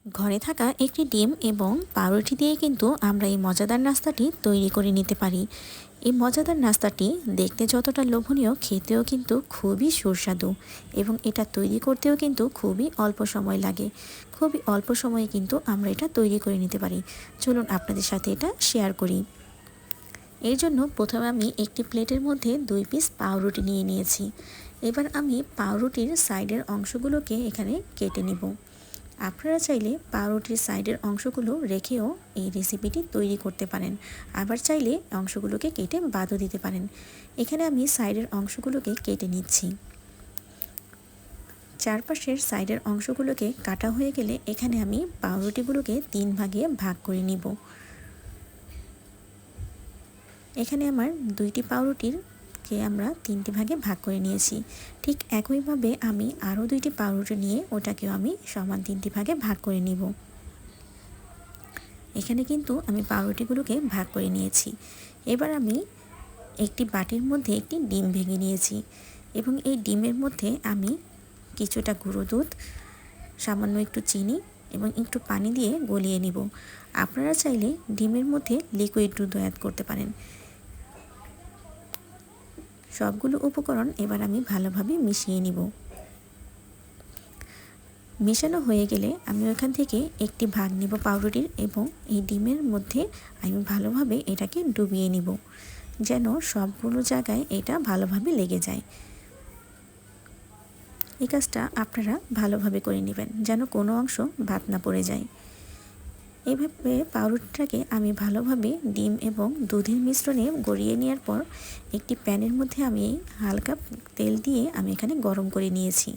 ঘরে থাকা একটি ডিম এবং পাউরুটি দিয়ে কিন্তু আমরা এই মজাদার নাস্তাটি তৈরি করে নিতে পারি। এই মজাদার নাস্তাটি দেখতে যতটা লোভনীয়, খেতেও কিন্তু খুবই সুস্বাদু এবং এটা তৈরি করতেও কিন্তু খুবই অল্প সময় লাগে। খুবই অল্প সময়ে কিন্তু আমরা এটা তৈরি করে নিতে পারি। চলুন আপনাদের সাথে এটা শেয়ার করি। এর জন্য প্রথমে আমি একটি প্লেটের মধ্যে 2 পিস পাউরুটি নিয়ে নিয়েছি। এবার আমি পাউরুটির সাইডের অংশগুলোকে এখানে কেটে নিব। আপনারা চাইলে পাউরুটির সাইডের অংশগুলো রেখেও এই রেসিপিটি তৈরি করতে পারেন, আবার চাইলে অংশগুলোকে কেটে বাদও দিতে পারেন। এখানে আমি সাইডের অংশগুলোকে কেটে নিচ্ছি। চারপাশের সাইডের অংশগুলোকে কাটা হয়ে গেলে এখানে আমি পাউরুটিগুলোকে 3 ভাগে ভাগ করে নিব। এখানে আমার 2টি পাউরুটিকে আমরা 3টি ভাগে ভাগ করে নিয়েছি। ঠিক একইভাবে আমি আরও 2টি পাউরুটি নিয়ে ওটাকেও আমি সমান 3টি ভাগে ভাগ করে নিব। এখানে কিন্তু আমি পাউরুটিগুলোকে ভাগ করে নিয়েছি। এবার আমি একটি বাটির মধ্যে একটি ডিম ভেঙে নিয়েছি এবং এই ডিমের মধ্যে আমি কিছুটা গুঁড়ো দুধ, সামান্য একটু চিনি এবং একটু পানি দিয়ে গলিয়ে নিব। আপনারা চাইলে ডিমের মধ্যে লিকুইড দুধও অ্যাড করতে পারেন। সবগুলো উপকরণ এবার আমি ভালোভাবে মিশিয়ে নিব। মেশানো হয়ে গেলে আমি ওখান থেকে একটি ভাগ নিব পাউরুটির এবং এই ডিমের মধ্যে আমি ভালোভাবে এটাকে ডুবিয়ে নিব, যেন সবগুলো জায়গায় এটা ভালোভাবে লেগে যায়। এই কাজটা আপনারা ভালোভাবে করে নেবেন, যেন কোনো অংশ বাদ না পড়ে যায়। এইভাবে পাউরুটিটাকে আমি ভালোভাবে ডিম এবং দুধের মিশ্রণে গড়িয়ে নেওয়ার পর একটি প্যানের মধ্যে আমি হালকা তেল দিয়ে আমি এখানে গরম করে নিয়েছি।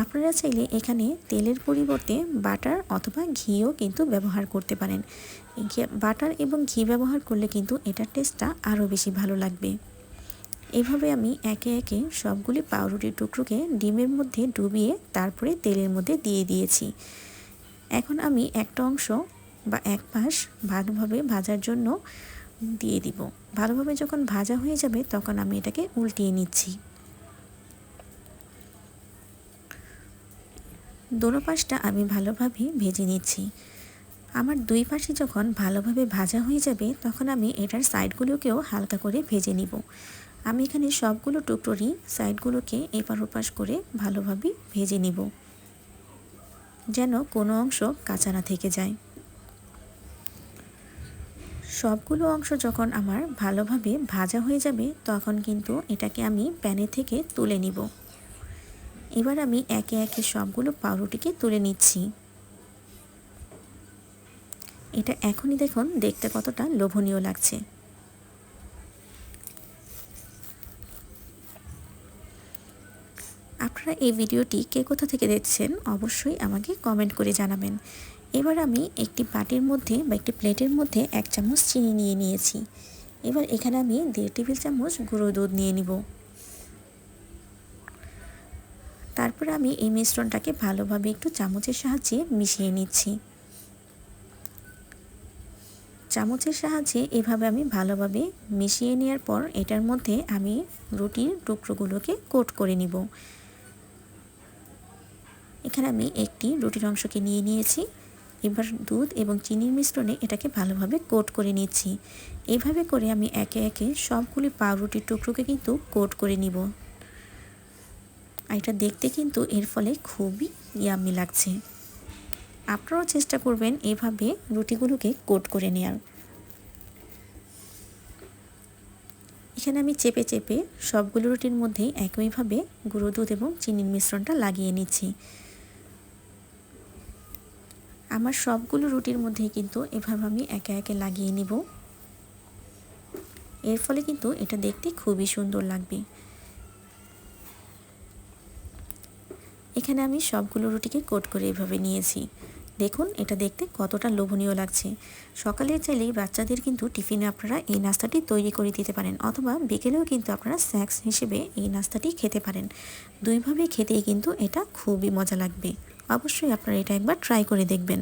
আপনারা চাইলে এখানে তেলের পরিবর্তে বাটার অথবা ঘিও কিন্তু ব্যবহার করতে পারেন। বাটার এবং ঘি ব্যবহার করলে কিন্তু এটার টেস্টটা আরও বেশি ভালো লাগবে। এভাবে আমি একে একে সবগুলি পাউরুটির টুকরোকে ডিমের মধ্যে ডুবিয়ে তারপরে তেলের মধ্যে দিয়ে দিয়েছি। এখন আমি একটা অংশ বা এক পাশ ভালোভাবে ভাজার জন্য দিয়ে দিব। ভালোভাবে যখন ভাজা হয়ে যাবে তখন আমি এটাকে উল্টিয়ে নিচ্ছি। দোনো পাশটা আমি ভালোভাবে ভেজে নিচ্ছি। আমার 2 পাশে যখন ভালোভাবে ভাজা হয়ে যাবে তখন আমি এটার সাইডগুলোকেও হালকা করে ভেজে নিব। আমি এখানে সবগুলো টুকরোরই সাইডগুলোকে এপার ওপাশ করে ভালোভাবে ভেজে নিব, যেন কোনো অংশ কাঁচা না থেকে যায়। সবগুলো অংশ যখন আমার ভালোভাবে ভাজা হয়ে যাবে তখন কিন্তু এটাকে আমি প্যানে থেকে তুলে নিব। এবার আমি একে একে সবগুলো পাউরুটিকে তুলে নিচ্ছি। এটা এখনই দেখুন দেখতে কতটা লোভনীয় লাগছে। আপনারা এই ভিডিওটি কে কোথা থেকে দেখছেন অবশ্যই আমাকে কমেন্ট করে জানাবেন। এবার আমি একটি বাটির মধ্যে বা একটি প্লেটের মধ্যে 1 চামচ চিনি নিয়ে নিয়েছি। এবার এখানে আমি 1.5 টেবিল চামচ গুঁড়ো দুধ নিয়ে নিব। তারপরে আমি এই মিশ্রণটাকে ভালোভাবে একটু চামচের সাহায্যে মিশিয়ে নিচ্ছি। চামচের সাহায্যে এভাবে আমি ভালোভাবে মিশিয়ে নেওয়ার পর এটার মধ্যে আমি রুটির টুকরোগুলোকে কোট করে নিব। এখানে আমি একটি রুটির অংশকে নিয়ে নিয়েছি। এবার দুধ এবং চিনির মিশ্রণে এটাকে ভালোভাবে কোট করে নিচ্ছি। এইভাবে করে আমি একে একে সবগুলি পাউরুটির টুকরোকে কিন্তু কোট করে নিব। আর এটা দেখতে কিন্তু এর ফলে খুবই ইয়াম্মি লাগছে। আপনারাও চেষ্টা করবেন এভাবে রুটিগুলোকে কোট করে নেওয়ার। এখানে আমি চেপে চেপে সবগুলো রুটির মধ্যেই একইভাবে গুঁড়ো দুধ এবং চিনির মিশ্রণটা লাগিয়ে নিচ্ছি। আমার সবগুলো রুটির মধ্যেই কিন্তু এভাবে আমি একে একে লাগিয়ে নিব। এর ফলে কিন্তু এটা দেখতে খুবই সুন্দর লাগবে। এখানে আমি সবগুলো রুটিকে কোট করে এভাবে নিয়েছি। দেখুন এটা দেখতে কতটা লোভনীয় লাগছে। সকালে চাইলেই বাচ্চাদের কিন্তু টিফিনে আপনারা এই নাস্তাটি তৈরি করে দিতে পারেন, অথবা বিকেলেও কিন্তু আপনারা স্ন্যাক্স হিসেবে এই নাস্তাটি খেতে পারেন। দুইভাবে খেতেই কিন্তু এটা খুবই মজা লাগবে। অবশ্যই আপনারা এটা একবার ট্রাই করে দেখবেন।